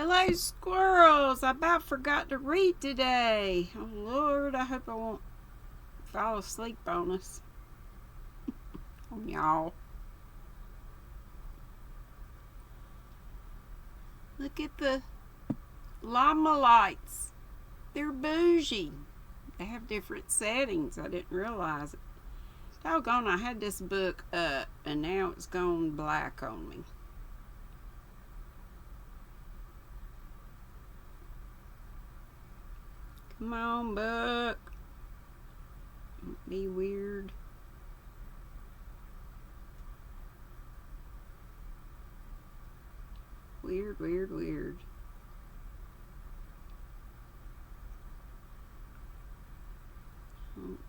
Hello, squirrels. I about forgot to read today. Oh, Lord, I hope I won't fall asleep on us. On y'all. Look at the llama lights. They're bougie. They have different settings. I didn't realize it. Doggone, I had this book up and now it's gone black on me. Come on, book. Don't be weird. Weird.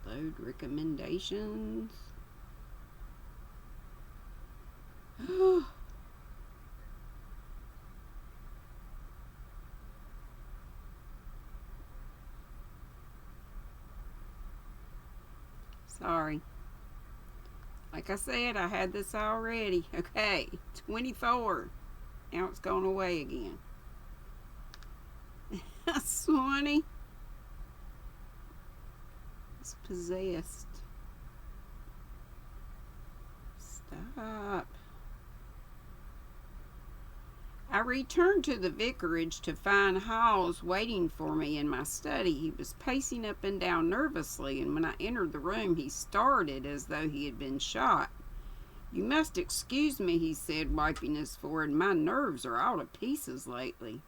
Load recommendations. Sorry. Like I said, I had this already. Okay, 24. Now it's going away again. Swanee. It's possessed. Stop. I returned to the vicarage to find Hawes waiting for me in my study. He was pacing up and down nervously, and when I entered the room, he started as though he had been shot. "You must excuse me," he said, wiping his forehead. "My nerves are all to pieces lately."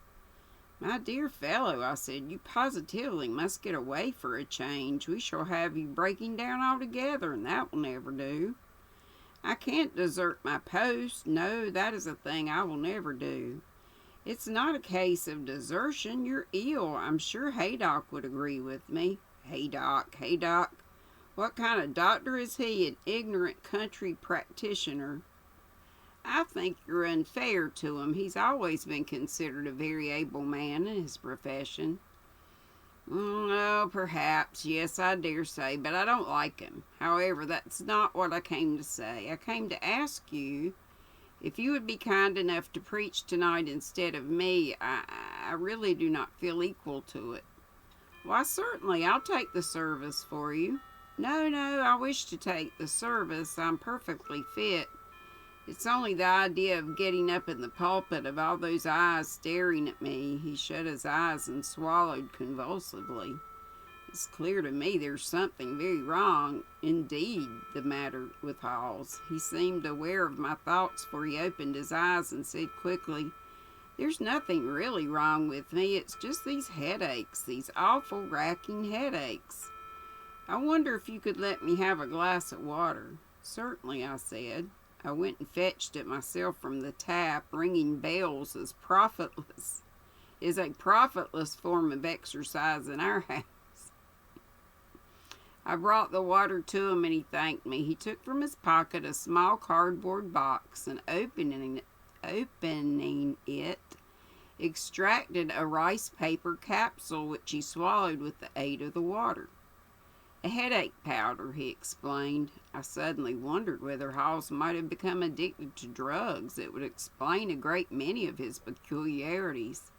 "My dear fellow," I said, "you positively must get away for a change. We shall have you breaking down altogether, and that will never do." "I can't desert my post. No, that is a thing I will never do." "It's not a case of desertion. You're ill. I'm sure Haydock would agree with me." Haydock. What kind of doctor is he? An ignorant country practitioner. "I think you're unfair to him. He's always been considered a very able man in his profession." "Oh, perhaps. Yes, I dare say, but I don't like him. However, that's not what I came to say. I came to ask you if you would be kind enough to preach tonight instead of me. I really do not feel equal to it." "Why, certainly. I'll take the service for you." No, I wish to take the service. I'm perfectly fit. It's only the idea of getting up in the pulpit, of all those eyes staring at me." He shut his eyes and swallowed convulsively. "It's clear to me there's something very wrong, indeed, the matter with Hawes." He seemed aware of my thoughts, for he opened his eyes and said quickly, "There's nothing really wrong with me. It's just these headaches, these awful racking headaches. I wonder if you could let me have a glass of water." "Certainly," I said. I went and fetched it myself from the tap. Ringing bells is a profitless form of exercise in our house. I brought the water to him and he thanked me. He took from his pocket a small cardboard box and opening it, extracted a rice paper capsule which he swallowed with the aid of the water. "A headache powder," he explained. I suddenly wondered whether Hawes might have become addicted to drugs. It would explain a great many of his peculiarities.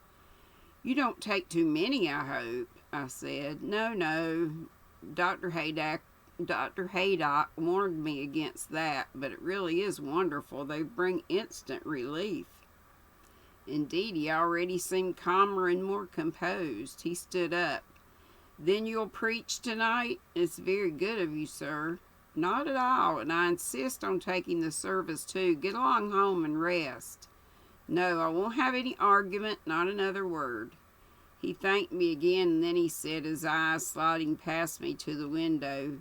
"You don't take too many, I hope," I said. No. Dr. Haydock warned me against that, but it really is wonderful. They bring instant relief." Indeed, he already seemed calmer and more composed. He stood up. "Then you'll preach tonight? It's very good of you, sir." "Not at all, and I insist on taking the service too. Get along home and rest." "No, I won't have any argument, not another word." He thanked me again, and then he said, his eyes sliding past me to the window,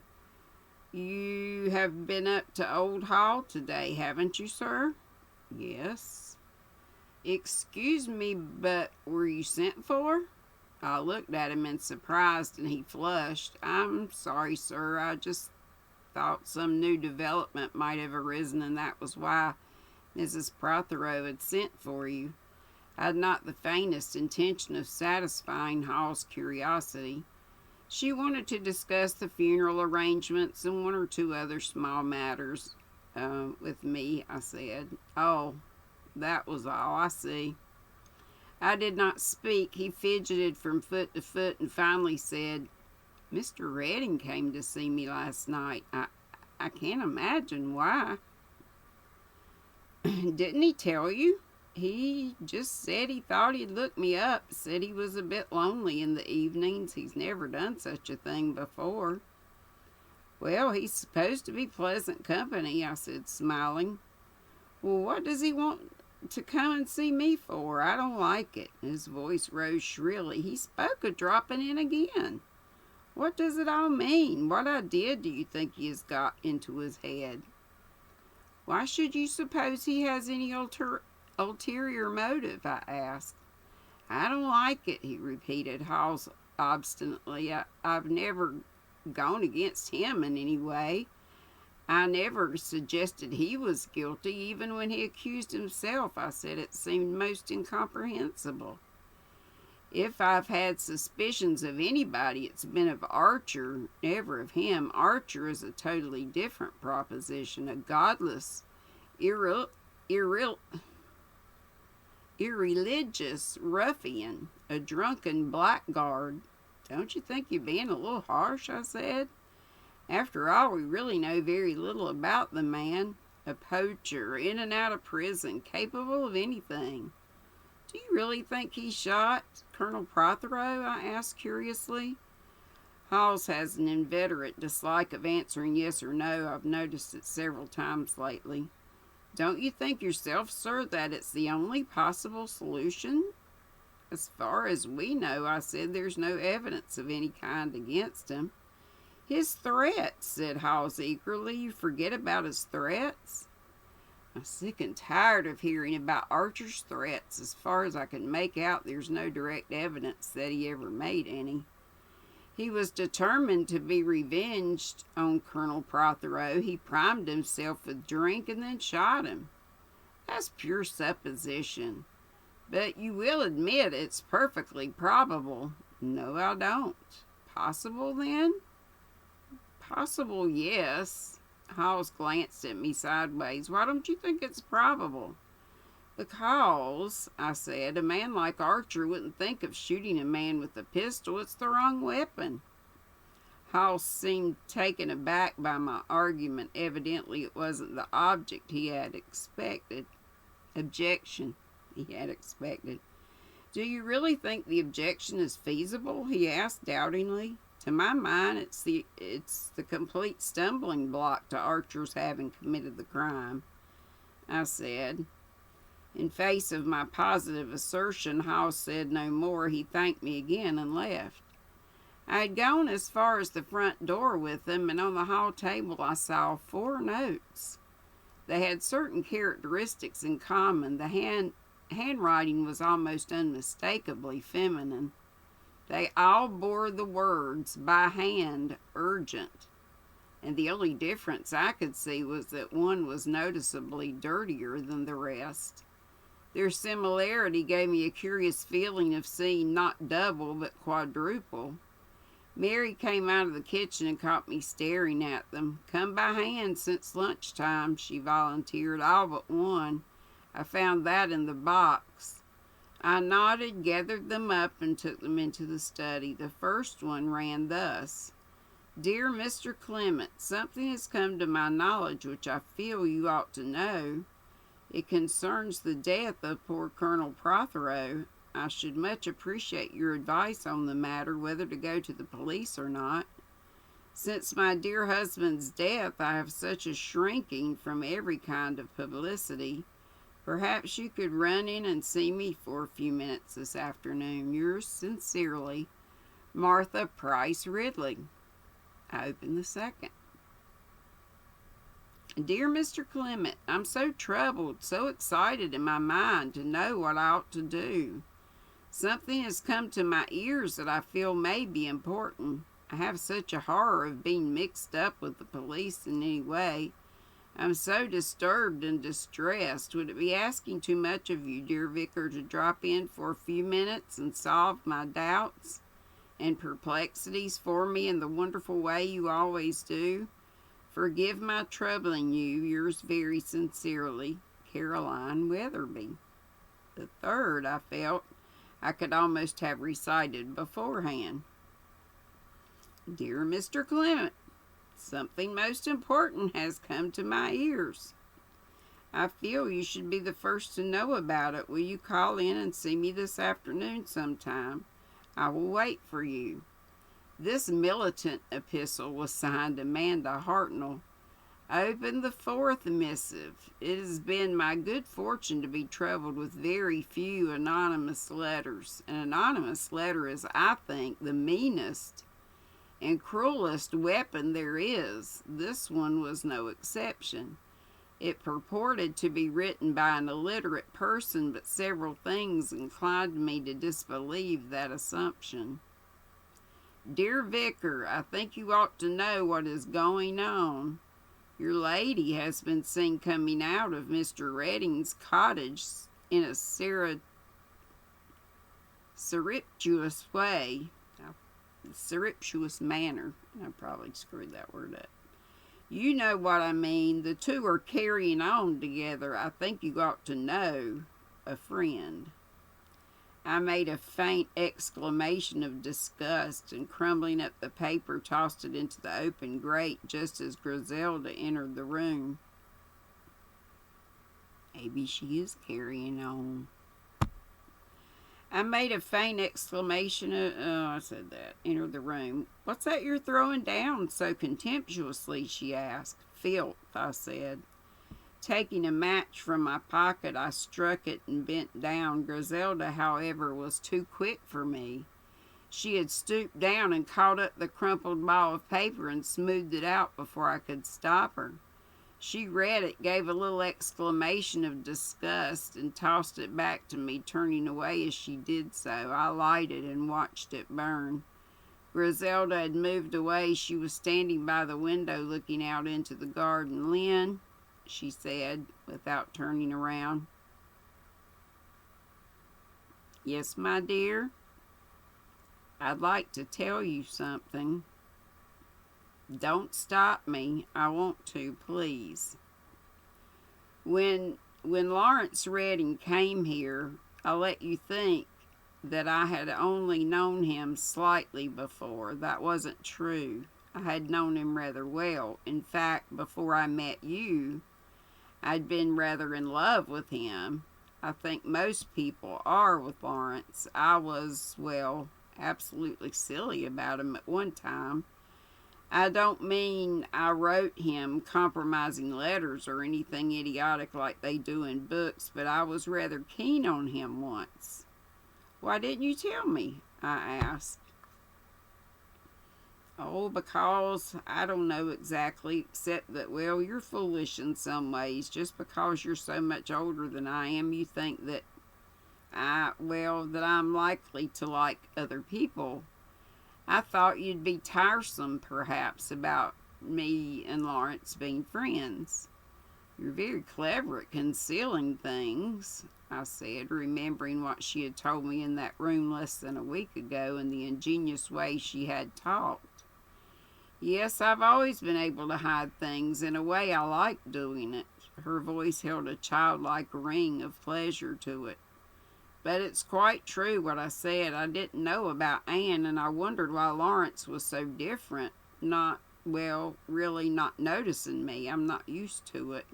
"You have been up to Old Hall today, haven't you, sir?" "Yes." "Excuse me, but were you sent for?" I looked at him in surprise, and he flushed. "I'm sorry, sir. I just thought some new development might have arisen, and that was why Mrs. Prothero had sent for you." I had not the faintest intention of satisfying Hall's curiosity. She wanted to discuss the funeral arrangements and one or two other small matters with me, I said. "Oh, that was all. I see." I did not speak. He fidgeted from foot to foot and finally said, "Mr. Redding came to see me last night. I can't imagine why." "Didn't he tell you?" "He just said he thought he'd look me up. Said he was a bit lonely in the evenings. He's never done such a thing before." "Well, he's supposed to be pleasant company," I said, smiling. "Well, what does he want to come and see me for? I don't like it." His voice rose shrilly. He spoke of dropping in again. "What does it all mean? What idea do you think he has got into his head?" "Why should you suppose he has any ulterior motive?" I asked. "I don't like it," he repeated, Halls obstinately. I've never gone against him in any way. I never suggested he was guilty. Even when he accused himself, I said it seemed most incomprehensible. If I've had suspicions of anybody, it's been of Archer, never of him. Archer is a totally different proposition, a godless, irreligious ruffian, a drunken blackguard. "Don't you think you're being a little harsh?" I said. "After all, we really know very little about the man. A poacher, in and out of prison, capable of anything." "Do you really think he shot Colonel Prothero?" I asked curiously. Halls has an inveterate dislike of answering yes or no. I've noticed it several times lately. "Don't you think yourself, sir, that it's the only possible solution?" "As far as we know," I said, "there's no evidence of any kind against him." "His threats," said Halls eagerly. "You forget about his threats?" "I'm sick and tired of hearing about Archer's threats. As far as I can make out, there's no direct evidence that he ever made any. He was determined to be revenged on Colonel Prothero. He primed himself with drink and then shot him." "That's pure supposition." "But you will admit it's perfectly probable." "No, I don't." "Possible, then?" "Possible, yes." Halls glanced at me sideways. "Why don't you think it's probable?" "Because," I said, "a man like Archer wouldn't think of shooting a man with a pistol. It's the wrong weapon." Halls seemed taken aback by my argument. Evidently it wasn't the objection he had expected. "Do you really think the objection is feasible?" he asked doubtingly. "To my mind, it's the complete stumbling block to Archer's having committed the crime," I said. In face of my positive assertion, Halls said no more. He thanked me again and left. I had gone as far as the front door with him, and on the hall table I saw 4 notes. They had certain characteristics in common. The handwriting was almost unmistakably feminine. They all bore the words, "By hand, urgent," and the only difference I could see was that one was noticeably dirtier than the rest. Their similarity gave me a curious feeling of seeing not double but quadruple. Mary came out of the kitchen and caught me staring at them. "Come by hand since lunchtime," she volunteered, "all but one. I found that in the box." I nodded, gathered them up, and took them into the study. The first one ran thus: "Dear Mr. Clement, something has come to my knowledge which I feel you ought to know. It concerns the death of poor Colonel Prothero. I should much appreciate your advice on the matter, whether to go to the police or not. Since my dear husband's death, I have such a shrinking from every kind of publicity. Perhaps you could run in and see me for a few minutes this afternoon. Yours sincerely, Martha Price Ridley." I opened the second. "Dear Mr. Clement, I'm so troubled, so excited in my mind to know what I ought to do. Something has come to my ears that I feel may be important. I have such a horror of being mixed up with the police in any way. I'm so disturbed and distressed. Would it be asking too much of you, dear Vicar, to drop in for a few minutes and solve my doubts and perplexities for me in the wonderful way you always do? Forgive my troubling you. Yours very sincerely, Caroline Weatherby." The third, I felt, I could almost have recited beforehand. Dear Mr. Clement, something most important has come to my ears. I feel you should be the first to know about it. Will you call in and see me this afternoon sometime? I will wait for you. This militant epistle was signed Amanda Hartnell. I opened the fourth missive. It has been my good fortune to be troubled with very few anonymous letters. An anonymous letter is, I think, the meanest and cruelest weapon there is. This one was no exception. It purported to be written by an illiterate person, but several things inclined me to disbelieve that assumption. Dear Vicar, I think you ought to know what is going on. Your lady has been seen coming out of Mr. Redding's cottage in a surreptitious way. Surreptitious manner. I probably screwed that word up. You know what I mean. The two are carrying on together. I think you ought to know. A friend. I made a faint exclamation of disgust and, crumbling up the paper, tossed it into the open grate just as Griselda entered the room. Maybe she is carrying on. I made a faint exclamation of, entered the room. What's that you're throwing down so contemptuously, she asked. Filth, I said. Taking a match from my pocket, I struck it and bent down. Griselda, however, was too quick for me. She had stooped down and caught up the crumpled ball of paper and smoothed it out before I could stop her. She read it, gave a little exclamation of disgust, and tossed it back to me, turning away as she did so. I lighted and watched it burn. Griselda had moved away. She was standing by the window looking out into the garden. Lynn, she said, without turning around. Yes, my dear? I'd like to tell you something. Don't stop me. I want to, please. When Lawrence Redding came here, I let you think that I had only known him slightly before. That wasn't true. I had known him rather well. In fact, before I met you, I'd been rather in love with him. I think most people are with Lawrence. I was, absolutely silly about him at one time. I don't mean I wrote him compromising letters or anything idiotic like they do in books, but I was rather keen on him once. Why didn't you tell me? I asked. Oh, because I don't know exactly, except that, you're foolish in some ways. Just because you're so much older than I am, you think that that I'm likely to like other people. I thought you'd be tiresome, perhaps, about me and Lawrence being friends. You're very clever at concealing things, I said, remembering what she had told me in that room less than a week ago and the ingenious way she had talked. Yes, I've always been able to hide things. In a way, I like doing it. Her voice held a childlike ring of pleasure to it. But it's quite true what I said. I didn't know about Anne, and I wondered why Lawrence was so different, really not noticing me. I'm not used to it.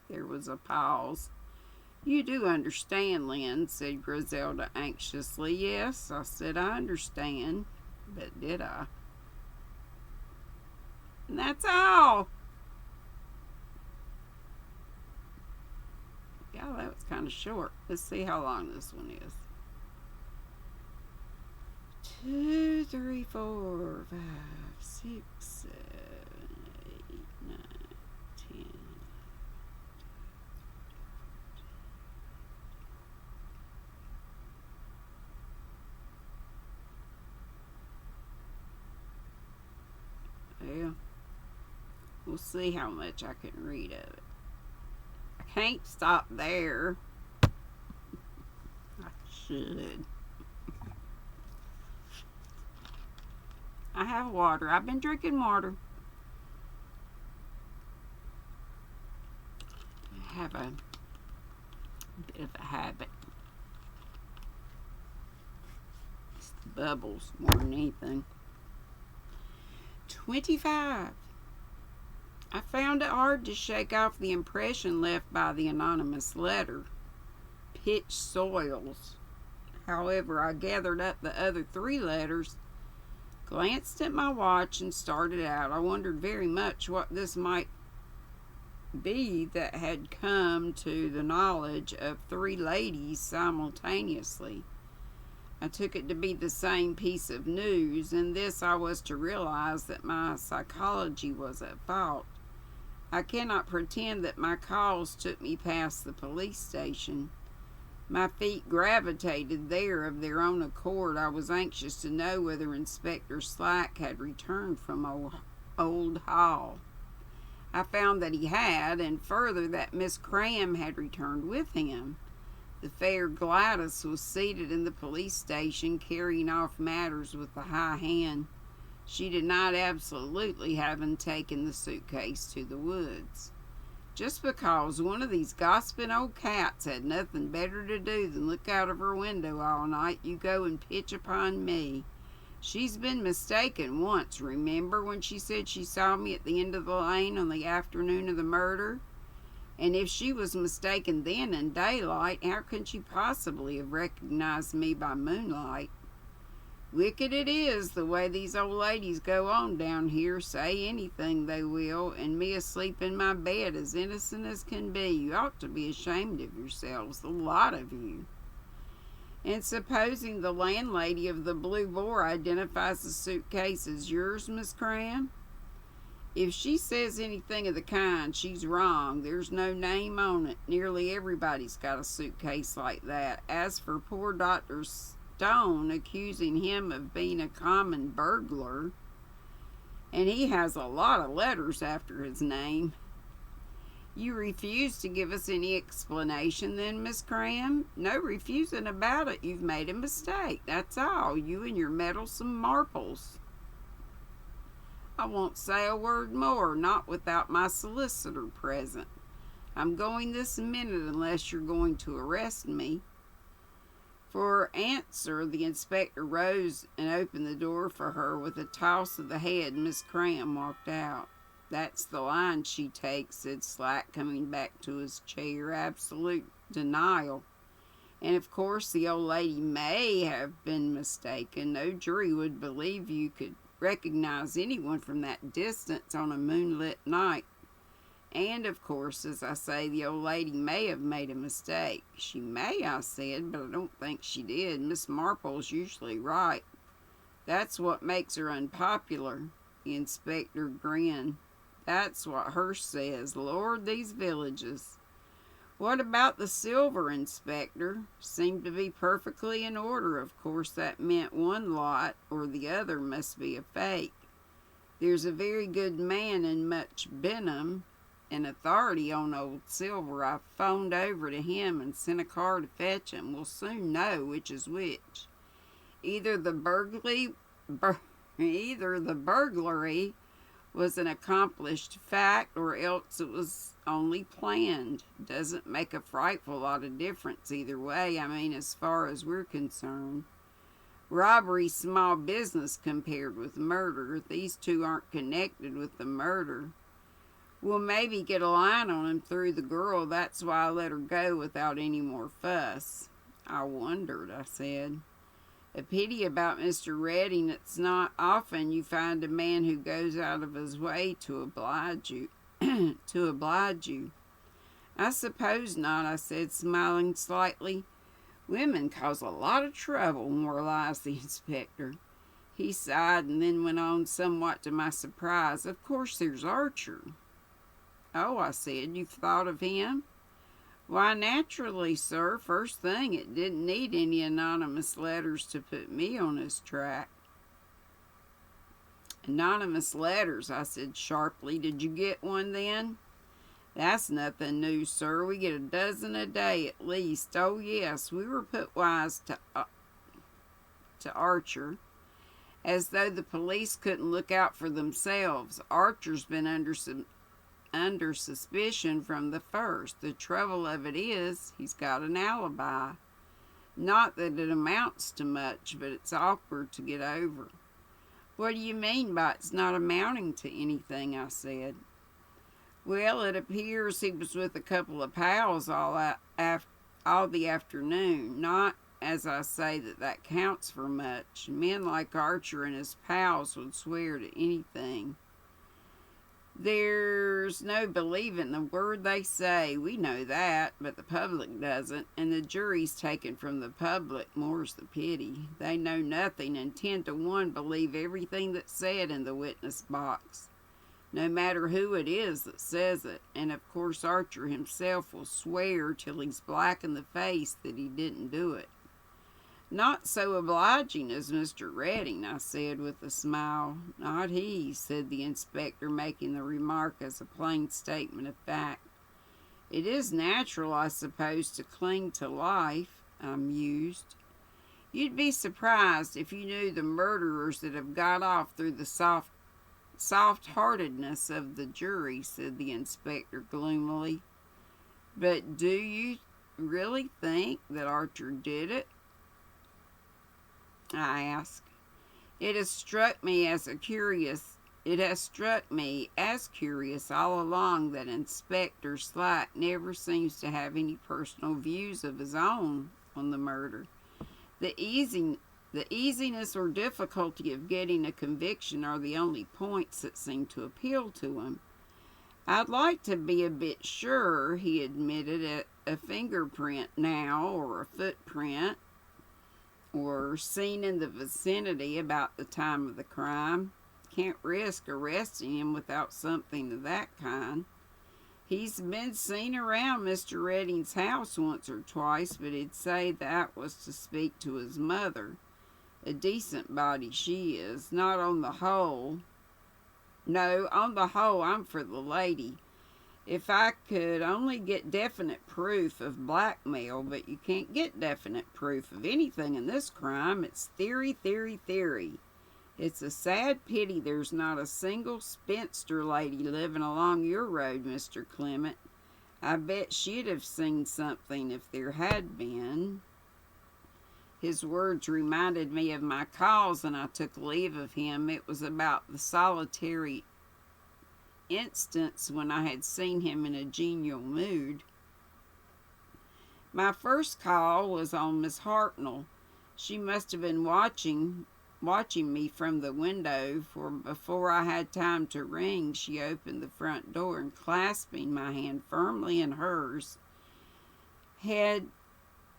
There was a pause. You do understand, Lynn, said Griselda anxiously. Yes, I said I understand. But did I? And that's all. Yeah, that was kind of short. Let's see how long this one is. 2, 3, 4, 5, 6, 7, 8, 9, 10. Well, we'll see how much I can read of it. I can't stop there. I should. I have water. I've been drinking water. I have a bit of a habit. bubbles more than anything. 25. I found it hard to shake off the impression left by the anonymous letter. Pitch soils. However, I gathered up the other 3 letters, glanced at my watch, and started out. I wondered very much what this might be that had come to the knowledge of 3 ladies simultaneously. I took it to be the same piece of news, and this I was to realize that my psychology was at fault. I cannot pretend that my calls took me past the police station. My feet gravitated there of their own accord. I was anxious to know whether Inspector Slack had returned from Old Hall. I found that he had, and further that Miss Cram had returned with him. The fair Gladys was seated in the police station, carrying off matters with a high hand. She denied absolutely having taken the suitcase to the woods. Just because one of these gossiping old cats had nothing better to do than look out of her window all night, you go and pitch upon me. She's been mistaken once, remember, when she said she saw me at the end of the lane on the afternoon of the murder? And if she was mistaken then in daylight, how could she possibly have recognized me by moonlight? Wicked it is, the way these old ladies go on down here, say anything they will, and me asleep in my bed as innocent as can be. You ought to be ashamed of yourselves, the lot of you. And supposing the landlady of the Blue Boar identifies the suitcase as yours, Miss Cram? If she says anything of the kind, she's wrong. There's no name on it. Nearly everybody's got a suitcase like that. As for poor Dr. Stone accusing him of being a common burglar, and he has a lot of letters after his name. You refuse to give us any explanation then, Miss Cram? No refusing about it. You've made a mistake. That's all. You and your meddlesome marples. I won't say a word more, not without my solicitor present. I'm going this minute unless you're going to arrest me. For answer, the inspector rose and opened the door for her. With a toss of the head, Miss Cram walked out. That's the line she takes, said Slack, coming back to his chair. Absolute denial. And of course the old lady may have been mistaken. No jury would believe you could recognize anyone from that distance on a moonlit night. And of course, as I say, the old lady may have made a mistake. She may, I said, but I don't think she did. Miss Marple's usually right. That's what makes her unpopular. The inspector grinned. That's what Hearst says. Lord, these villages. What about the silver, Inspector? Seemed to be perfectly in order. Of course, that meant one lot or the other must be a fake. There's a very good man in Much Benham, an authority on old silver. I phoned over to him and sent a car to fetch him. We'll soon know which is which. Either the burglary was an accomplished fact, or else it was only planned. Doesn't make a frightful lot of difference either way. I mean, as far as we're concerned. Robbery's small business compared with murder. These two aren't connected with the murder. We'll maybe get a line on him through the girl. That's why I let her go without any more fuss. I wondered, I said. A pity about Mr. Redding. It's not often you find a man who goes out of his way to oblige you. I suppose not, I said, smiling slightly. Women cause a lot of trouble, moralized the inspector. He sighed and then went on, somewhat to my surprise. Of course there's Archer. Oh, I said, you've thought of him? Why, naturally, sir. First thing, it didn't need any anonymous letters to put me on his track. Anonymous letters, I said sharply. Did you get one then? That's nothing new, sir. We get a dozen a day at least. Oh, yes, we were put wise to Archer, as though the police couldn't look out for themselves. Archer's been under suspicion from the first. The trouble of it is, he's got an alibi. Not that it amounts to much, but it's awkward to get over." "What do you mean by it's not amounting to anything?" I said. "Well, it appears he was with a couple of pals all the afternoon. Not, as I say, that counts for much. Men like Archer and his pals would swear to anything. There's no believing the word they say. We know that, but the public doesn't, and the jury's taken from the public, more's the pity. They know nothing and 10 to 1 believe everything that's said in the witness box, no matter who it is that says it, and of course Archer himself will swear till he's black in the face that he didn't do it." "Not so obliging as Mr. Redding," I said with a smile. "Not he," said the inspector, making the remark as a plain statement of fact. "It is natural, I suppose, to cling to life," I mused. "You'd be surprised if you knew the murderers that have got off through the soft-heartedness of the jury," said the inspector gloomily. "But do you really think that Archer did it?" I asked. It has struck me as curious all along that Inspector Slack never seems to have any personal views of his own on the murder. The easiness or difficulty of getting a conviction are the only points that seem to appeal to him. "I'd like to be a bit sure," he admitted, "at a fingerprint now, or a footprint, or seen in the vicinity about the time of the crime. Can't risk arresting him without something of that kind. He's been seen around Mr. Redding's house once or twice, but he'd say that was to speak to his mother. A decent body she is, not on the whole. No, on the whole, I'm for the lady. If I could only get definite proof of blackmail, but you can't get definite proof of anything in this crime. It's theory, theory, theory. It's a sad pity there's not a single spinster lady living along your road, Mr. Clement. I bet she'd have seen something if there had been." His words reminded me of my cause, and I took leave of him. It was about the solitary instance when I had seen him in a genial mood. My first call was on Miss Hartnell. She must have been watching me from the window, for before I had time to ring, she opened the front door and, clasping my hand firmly in hers, had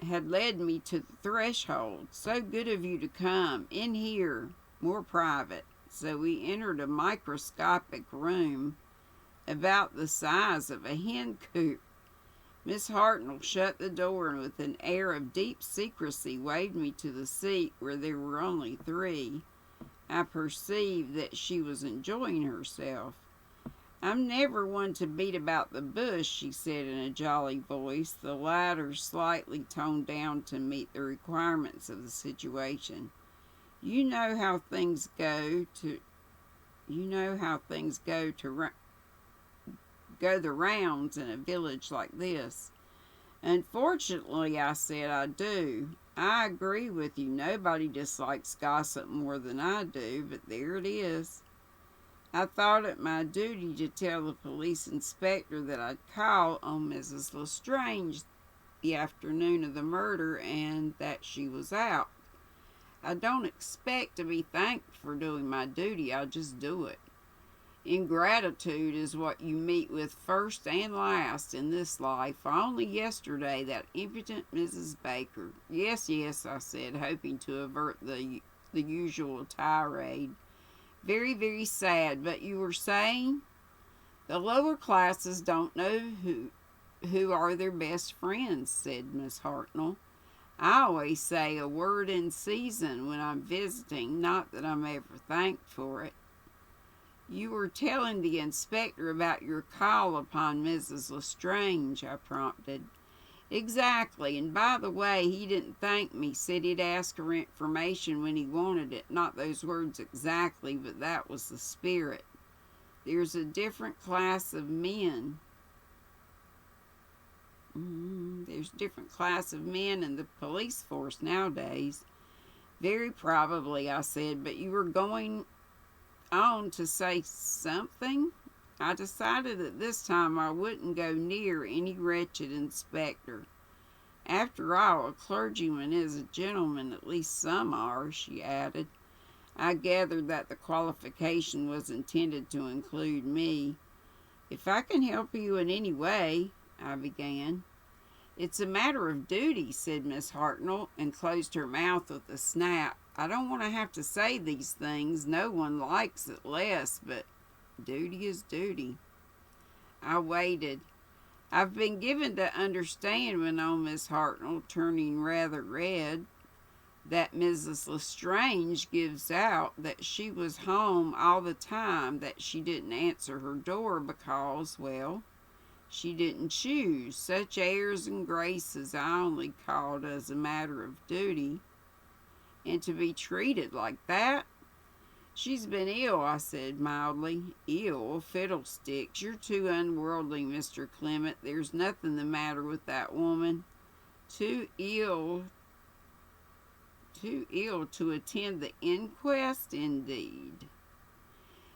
led me to the threshold. "So good of you to come. In here. More private." So we entered a microscopic room about the size of a hen coop. Miss Hartnell shut the door and with an air of deep secrecy waved me to the seat where there were only 3. I perceived that she was enjoying herself. "I'm never one to beat about the bush," she said in a jolly voice, the latter slightly toned down to meet the requirements of the situation. You know how things go the rounds in a village like this." "Unfortunately," I said, "I do. I agree with you. Nobody dislikes gossip more than I do, but there it is. I thought it my duty to tell the police inspector that I'd call on Mrs. Lestrange the afternoon of the murder and that she was out. I don't expect to be thanked for doing my duty. I'll just do it. Ingratitude is what you meet with first and last in this life. Only yesterday, that impudent Mrs. Baker—" Yes, yes," I said, hoping to avert the usual tirade. "Very, very sad. But you were saying—" "The lower classes don't know who are their best friends," said Miss Hartnell. "I always say a word in season when I'm visiting, not that I'm ever thanked for it." "You were telling the inspector about your call upon Mrs. Lestrange," I prompted. "Exactly, and by the way, he didn't thank me, said he'd ask her information when he wanted it. Not those words exactly, but that was the spirit. There's a different class of men There's different class of men in the police force nowadays. Very probably, I said, but you were going on to say something? I decided that this time I wouldn't go near any wretched inspector. After all, a clergyman is a gentleman, at least some are, she added. I gathered that the qualification was intended to include me. If I can help you in any way, I began. It's a matter of duty, said Miss Hartnell, and closed her mouth with a snap. I don't want to have to say these things. No one likes it less, but duty is duty. I waited. I've been given to understand, went on Miss Hartnell, turning rather red, that Mrs. Lestrange gives out that she was home all the time, that she didn't answer her door because, well, she didn't choose. Such airs and graces I only called as a matter of duty. And to be treated like that? She's been ill, I said mildly. Ill? Fiddlesticks. You're too unworldly, Mr. Clement. There's nothing the matter with that woman. Too ill to attend the inquest, indeed.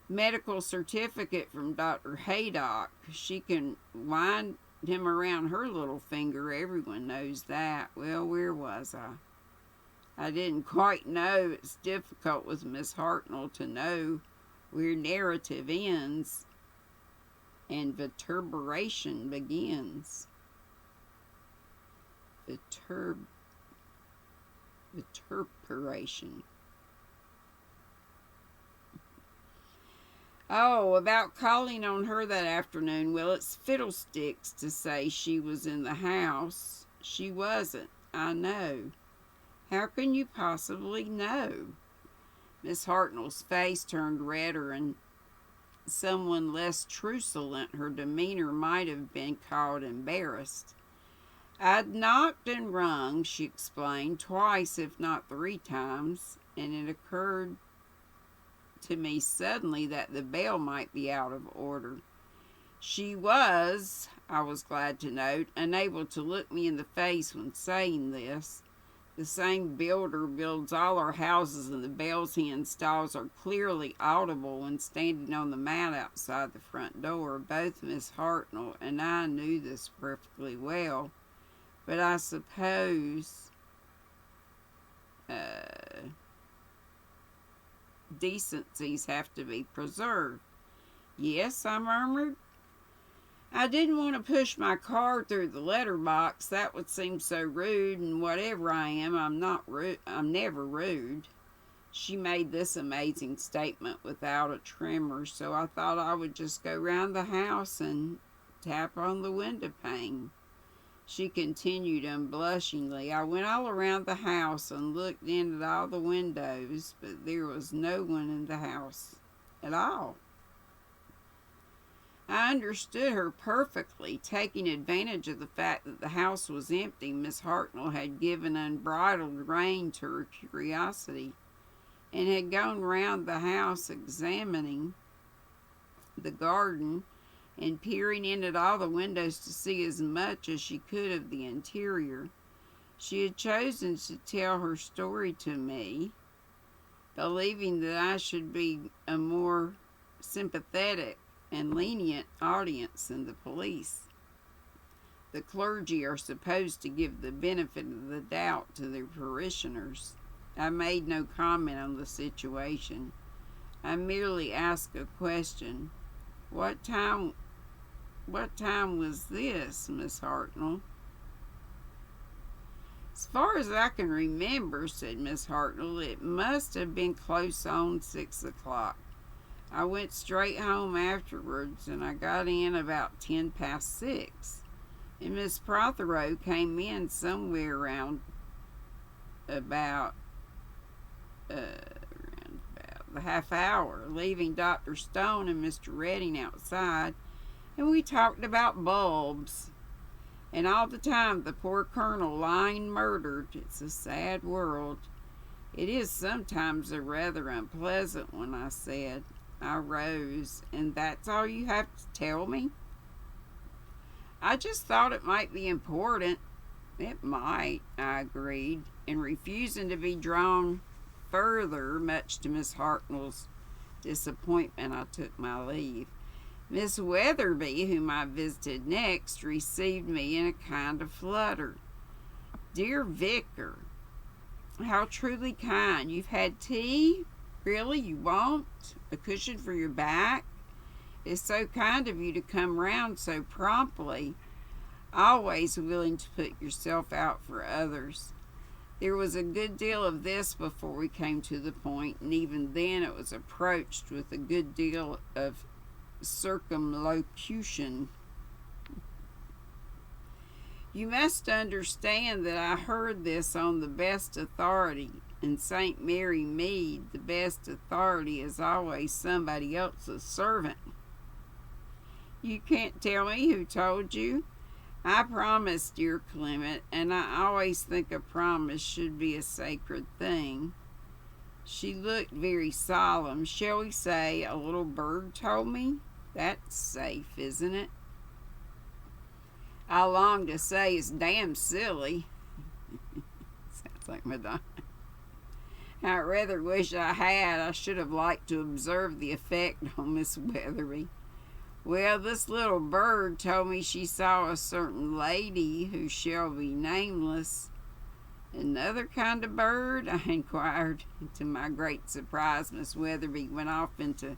Medical certificate from Dr. Haydock. She can wind him around her little finger. Everyone knows that. Well, where was I? I didn't quite know. It's difficult with Miss Hartnell to know where narrative ends and vituperation begins. Vituperation. Oh, about calling on her that afternoon. Well, it's fiddlesticks to say she was in the house. She wasn't, I know. How can you possibly know? Miss Hartnell's face turned redder, and someone less truculent, her demeanor might have been called embarrassed. I'd knocked and rung, she explained, twice if not 3 times, and it occurred to me suddenly that the bell might be out of order. She was, I was glad to note, unable to look me in the face when saying this. The same builder builds all our houses, and the bells he installs are clearly audible when standing on the mat outside the front door. Both Miss Hartnell and I knew this perfectly well, but I suppose decencies have to be preserved. Yes, I murmured. I didn't want to push my card through the letterbox. That would seem so rude, and whatever I am, I'm never rude. She made this amazing statement without a tremor, so I thought I would just go round the house and tap on the window pane. She continued unblushingly. I went all around the house and looked in at all the windows, but there was no one in the house at all. I understood her perfectly. Taking advantage of the fact that the house was empty, Miss Hartnell had given unbridled rein to her curiosity and had gone round the house examining the garden and peering in at all the windows to see as much as she could of the interior. She had chosen to tell her story to me, believing that I should be a more sympathetic and lenient audience than the police. The clergy are supposed to give the benefit of the doubt to their parishioners. I made no comment on the situation. I merely asked a question. What time was this, Miss Hartnell? As far as I can remember, said Miss Hartnell, it must have been close on 6 o'clock. I went straight home afterwards, and I got in about 10 past 6. And Miss Prothero came in somewhere around about the half hour, leaving Dr. Stone and Mr. Redding outside, and we talked about bulbs. And all the time the poor colonel lying murdered. It's a sad world. It is sometimes a rather unpleasant one, I said. I rose. And that's all you have to tell me? I just thought it might be important. It might, I agreed, and refusing to be drawn further, much to Miss Hartnell's disappointment, I took my leave. Miss Weatherby, whom I visited next, received me in a kind of flutter. Dear Vicar, how truly kind. You've had tea? Really, you won't? A cushion for your back? It's so kind of you to come round so promptly. Always willing to put yourself out for others. There was a good deal of this before we came to the point, and even then it was approached with a good deal of circumlocution. You must understand that I heard this on the best authority, and St. Mary Mead, the best authority, is always somebody else's servant. You can't tell me who told you? I promised, dear Clement, and I always think a promise should be a sacred thing. She looked very solemn. Shall we say a little bird told me? That's safe, isn't it? I long to say it's damn silly. Sounds like Madonna. I rather wish I had. I should have liked to observe the effect on Miss Weatherby. Well, this little bird told me she saw a certain lady who shall be nameless. Another kind of bird? I inquired. To my great surprise, Miss Weatherby went off into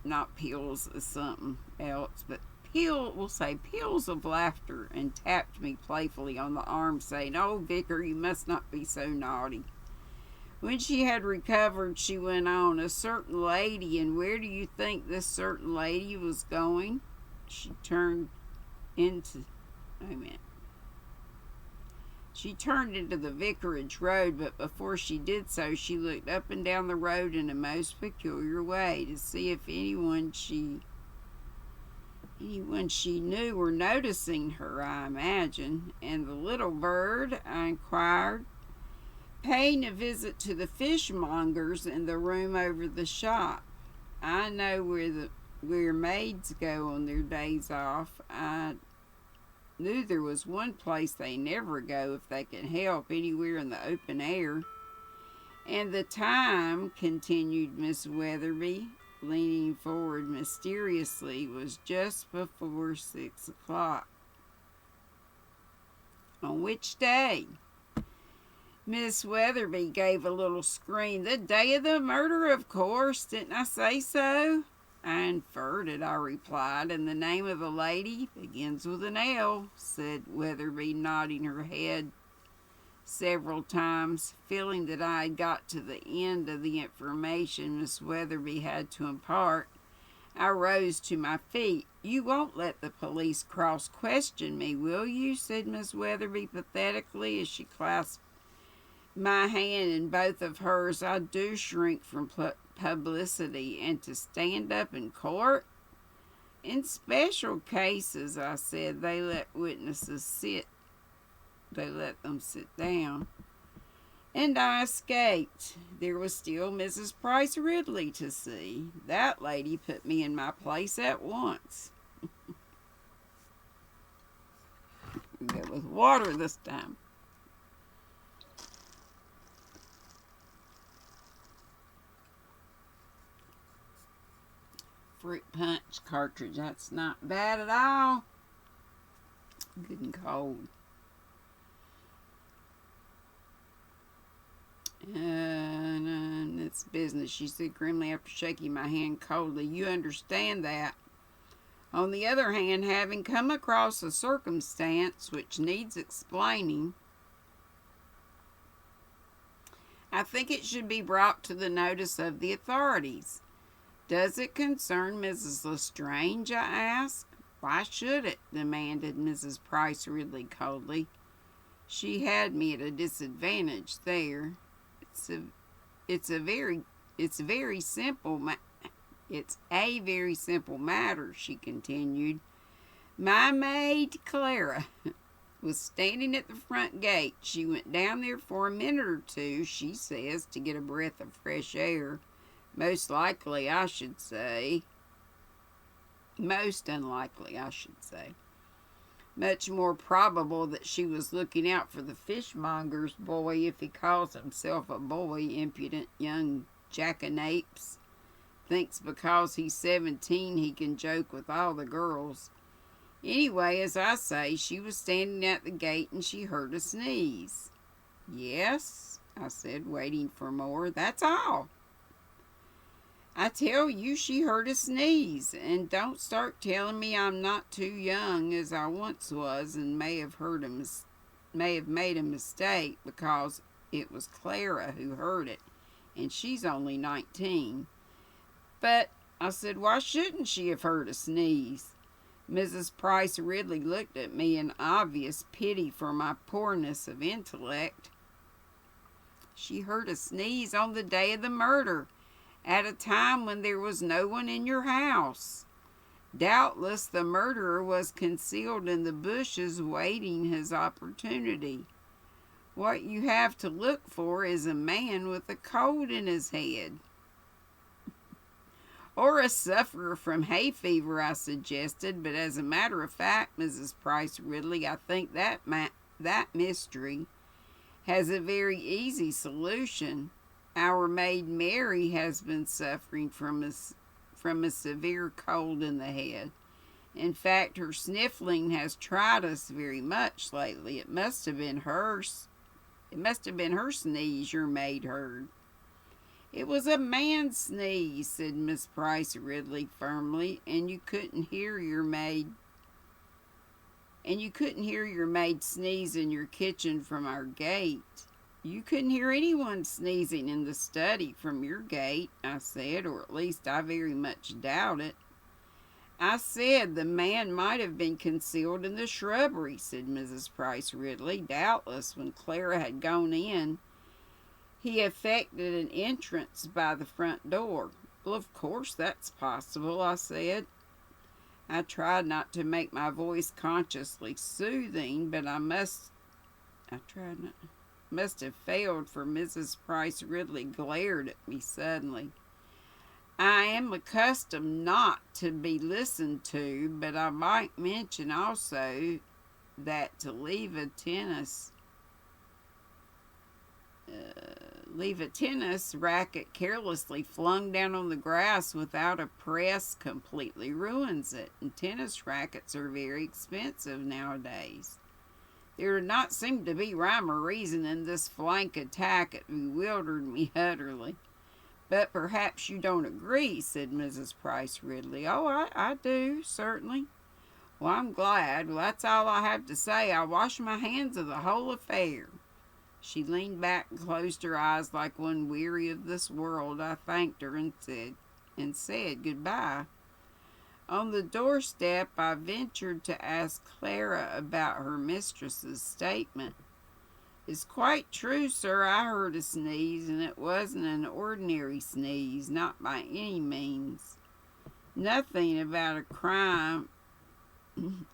not peals of something else, but we'll say peals of laughter, and tapped me playfully on the arm, saying, "Oh, Vicar, you must not be so naughty." When she had recovered, she went on, "A certain lady, and where do you think this certain lady was going?" She turned into the Vicarage road, but before she did so, she looked up and down the road in a most peculiar way to see if anyone she knew were noticing her, I imagine. "And the little bird?" I inquired. "Paying a visit to the fishmongers in the room over the shop. I know where maids go on their days off. I knew there was one place they never go if they can help, anywhere in the open air. And the time," continued Miss Weatherby, leaning forward mysteriously, "was just before 6 o'clock. "On which day?" Miss Weatherby gave a little scream. "The day of the murder, of course. Didn't I say so?" "I inferred it," I replied. "And the name of the lady?" "Begins with an L," said Weatherby, nodding her head several times. Feeling that I had got to the end of the information Miss Weatherby had to impart, I rose to my feet. "You won't let the police cross-question me, will you?" said Miss Weatherby pathetically, as she clasped my hand in both of hers. "I do shrink from publicity, and to stand up in court." "In special cases," I said, they let witnesses sit. They let them sit down." And I escaped. There was still Mrs. Price Ridley to see. That lady put me in my place at once. We go with water this time. Fruit punch cartridge. That's not bad at all. Good and cold. It's business, she said grimly after shaking my hand coldly. "You understand that. On the other hand, having come across a circumstance which needs explaining, I think it should be brought to the notice of the authorities." "Does it concern Mrs. Lestrange?" I asked. "Why should it?" demanded Mrs. Price Ridley coldly. She had me at a disadvantage there. It's a very simple matter," she continued. "My maid Clara was standing at the front gate. She went down there for a minute or two, she says, to get a breath of fresh air. Most likely, I should say. Most unlikely, I should say. Much more probable that she was looking out for the fishmonger's boy, if he calls himself a boy, impudent young jackanapes. Thinks because he's 17 he can joke with all the girls. Anyway, as I say, she was standing at the gate and she heard a sneeze. Yes, I said, waiting for more. That's all. I tell you, she heard a sneeze, and don't start telling me I'm not too young as I once was and may have made a mistake because it was Clara who heard it, and she's only 19. But, I said, why shouldn't she have heard a sneeze? Mrs. Price Ridley looked at me in obvious pity for my poorness of intellect. She heard a sneeze on the day of the murder, at a time when there was no one in your house. Doubtless the murderer was concealed in the bushes waiting his opportunity. What you have to look for is a man with a cold in his head. Or a sufferer from hay fever, I suggested, but as a matter of fact, Mrs. Price Ridley, I think that mystery has a very easy solution. Our maid Mary has been suffering from a severe cold in the head. In fact, her sniffling has tried us very much lately. It must have been her sneeze your maid heard. It was a man's sneeze, said Miss Price Ridley firmly, and you couldn't hear your maid sneeze in your kitchen from our gate. You couldn't hear anyone sneezing in the study from your gate, I said, or at least I very much doubt it. I said the man might have been concealed in the shrubbery, said Mrs. Price Ridley. Doubtless, when Clara had gone in, he effected an entrance by the front door. Well, of course that's possible, I said. I tried not to make my voice consciously soothing, but must have failed, for Mrs. Price Ridley glared at me suddenly. I am accustomed not to be listened to, but I might mention also that to leave a tennis racket carelessly flung down on the grass without a press completely ruins it, and tennis rackets are very expensive nowadays. There did not seem to be rhyme or reason in this flank attack. It bewildered me utterly. But perhaps you don't agree, said Mrs. Price Ridley. Oh, I do, certainly. Well, I'm glad. Well, that's all I have to say. I wash my hands of the whole affair. She leaned back and closed her eyes like one weary of this world. I thanked her and said goodbye. On the doorstep, I ventured to ask Clara about her mistress's statement. It's quite true, sir. I heard a sneeze, and it wasn't an ordinary sneeze, not by any means. Nothing about a crime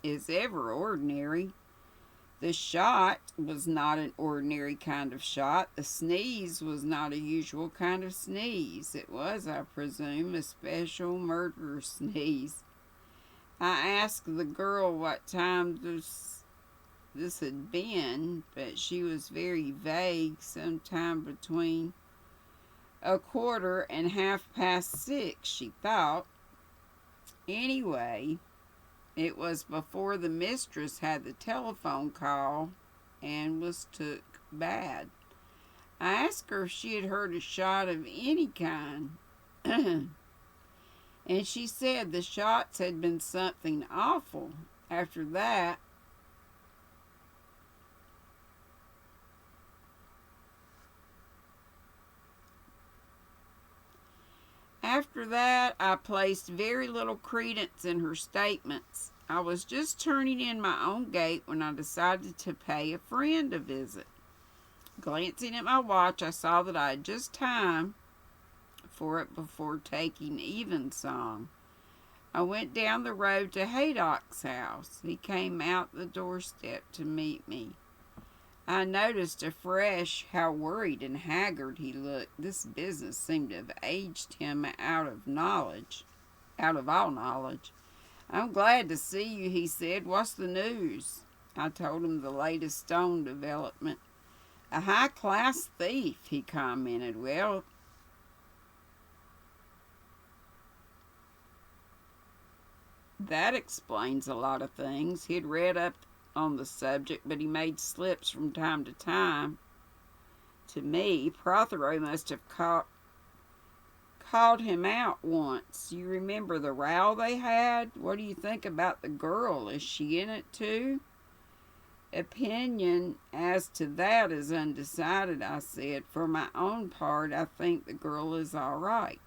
is ever ordinary. The shot was not an ordinary kind of shot. The sneeze was not a usual kind of sneeze. It was, I presume, a special murderer's sneeze. I asked the girl what time this had been, but she was very vague, sometime between 1:15 and 6:30, she thought. Anyway, it was before the mistress had the telephone call and was took bad. I asked her if she had heard a shot of any kind, and she said the shots had been something awful. After that, I placed very little credence in her statements. I was just turning in my own gate when I decided to pay a friend a visit. Glancing at my watch, I saw that I had just time for it before taking evensong. I went down the road to Haydock's house. He came out the doorstep to meet me. I noticed afresh how worried and haggard he looked. This business seemed to have aged him out of all knowledge. "I'm glad to see you," he said. "What's the news?" I told him the latest stone development. "A high-class thief," he commented. "Well, that explains a lot of things." He'd read up on the subject, but he made slips from time to time to me. Prothero must have called him out once. "You remember the row they had? What do you think about the girl? Is she in it too?" "Opinion as to that is undecided," I said. "For my own part, I think the girl is all right."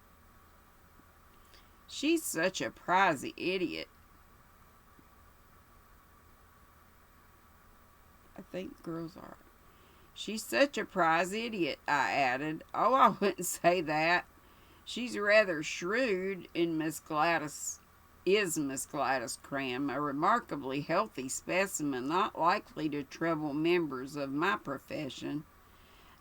"She's such a prizy idiot." I think the girl's all right. "She's such a prize idiot," I added. "Oh, I wouldn't say that. She's rather shrewd in Miss Gladys Cram, a remarkably healthy specimen, not likely to trouble members of my profession."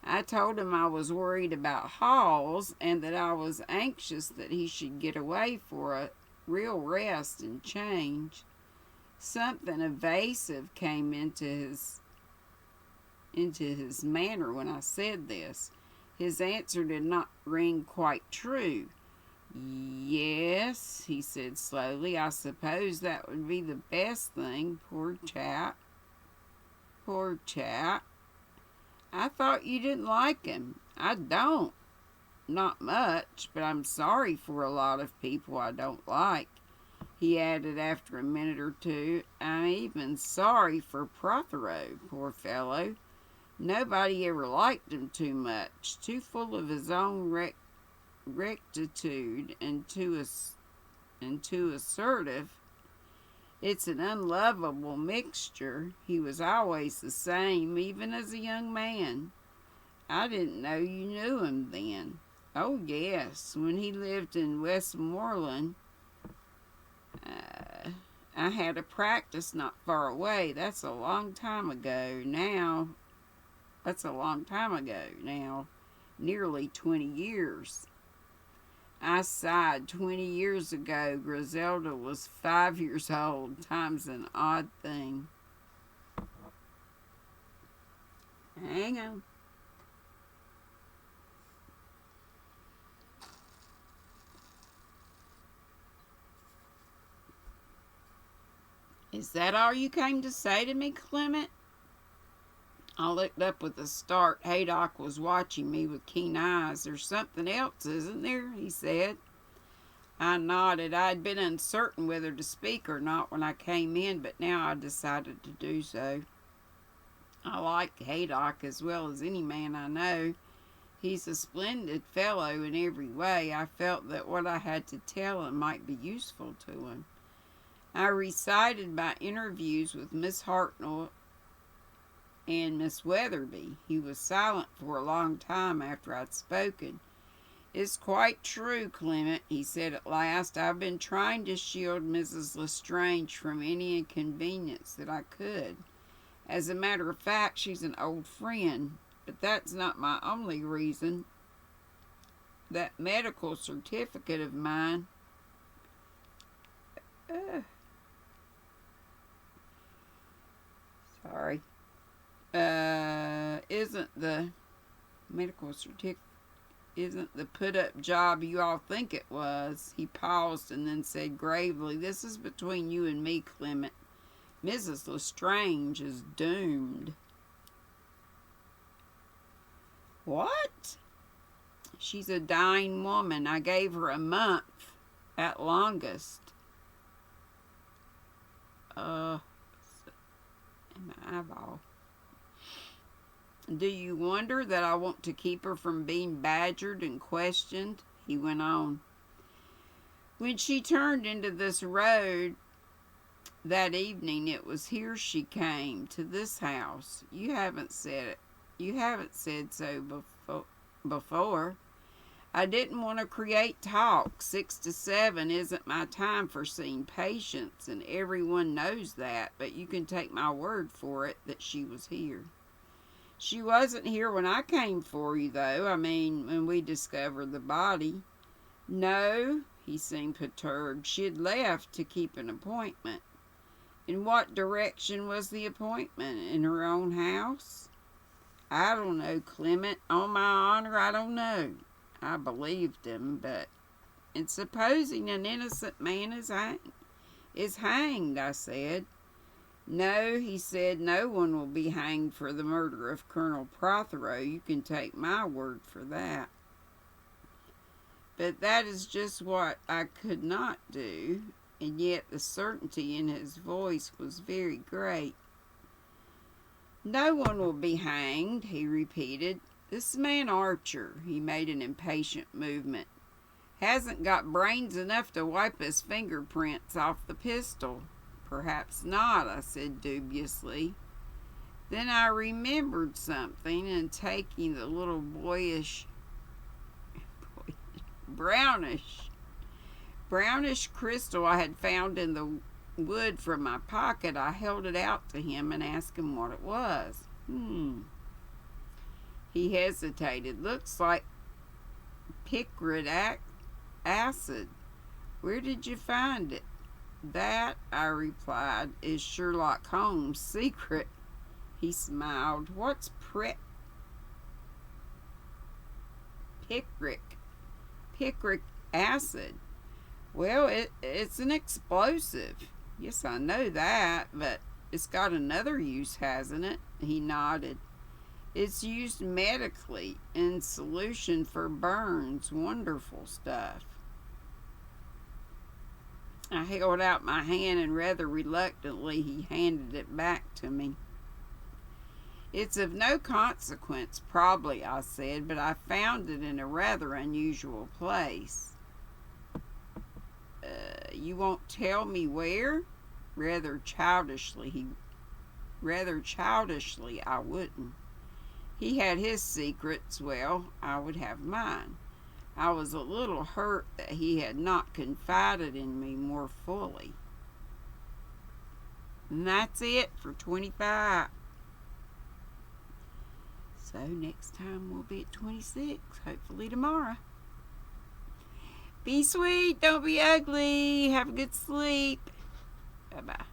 I told him I was worried about Halls and that I was anxious that he should get away for a real rest and change. Something evasive came into his manner when I said this. His answer did not ring quite true. "Yes," he said slowly, "I suppose that would be the best thing. Poor chap. Poor chap. I thought you didn't like him." "I don't. Not much, but I'm sorry for a lot of people I don't like," he added after a minute or two. "I'm even sorry for Prothero, poor fellow. Nobody ever liked him too much. Too full of his own rectitude and too assertive. It's an unlovable mixture. He was always the same, even as a young man." "I didn't know you knew him then." "Oh, yes. When he lived in Westmoreland, I had a practice not far away. That's a long time ago now. Nearly 20 years. I sighed. 20 years ago, Griselda was 5 years old. Time's an odd thing. Hang on. "Is that all you came to say to me, Clement?" I looked up with a start. Haydock was watching me with keen eyes. "There's something else, isn't there?" he said. I nodded. I had been uncertain whether to speak or not when I came in, but now I decided to do so. I like Haydock as well as any man I know. He's a splendid fellow in every way. I felt that what I had to tell him might be useful to him. I recited my interviews with Miss Hartnell and Miss Weatherby. He was silent for a long time after I'd spoken. "It's quite true, Clement," he said at last. "I've been trying to shield Mrs. Lestrange from any inconvenience that I could. As a matter of fact, she's an old friend, but that's not my only reason. That medical certificate of mine isn't the medical certificate isn't the put-up job you all think it was." He paused and then said gravely, "This is between you and me, Clement. Mrs. Lestrange is doomed." "What?" "She's a dying woman. I gave her a month at longest." In my eyeball. "Do you wonder that I want to keep her from being badgered and questioned?" he went on. "When she turned into this road that evening, it was here she came, to this house. You haven't said so before. I didn't want to create talk. 6 to 7 isn't my time for seeing patients, and everyone knows that, but you can take my word for it that she was here." She wasn't here when I came for you, though. I mean, when we discovered the body. No, he seemed perturbed. She had left to keep an appointment. In what direction was the appointment? In her own house? I don't know, Clement. On my honor, I don't know. I believed him, but... And supposing an innocent man is hanged, I said. No, he said, no one will be hanged for the murder of Colonel Prothero. You can take my word for that. But that is just what I could not do, and yet the certainty in his voice was very great. No one will be hanged, he repeated. This man Archer, he made an impatient movement, hasn't got brains enough to wipe his fingerprints off the pistol. Perhaps not, I said dubiously. Then I remembered something, and taking the little brownish crystal I had found in the wood from my pocket, I held it out to him and asked him what it was. He hesitated. Looks like picric acid. Where did you find it? That, I replied, is Sherlock Holmes' secret. He smiled. What's picric acid? Well, it's an explosive. Yes, I know that, but it's got another use, hasn't it? He nodded. It's used medically in solution for burns. Wonderful stuff. I held out my hand, and rather reluctantly he handed it back to me. It's of no consequence, probably, I said, but I found it in a rather unusual place. You won't tell me where? Rather childishly, I wouldn't. He had his secrets. Well, I would have mine. I was a little hurt that he had not confided in me more fully. And that's it for 25. So next time we'll be at 26, hopefully tomorrow. Be sweet, don't be ugly. Have a good sleep. Bye-bye.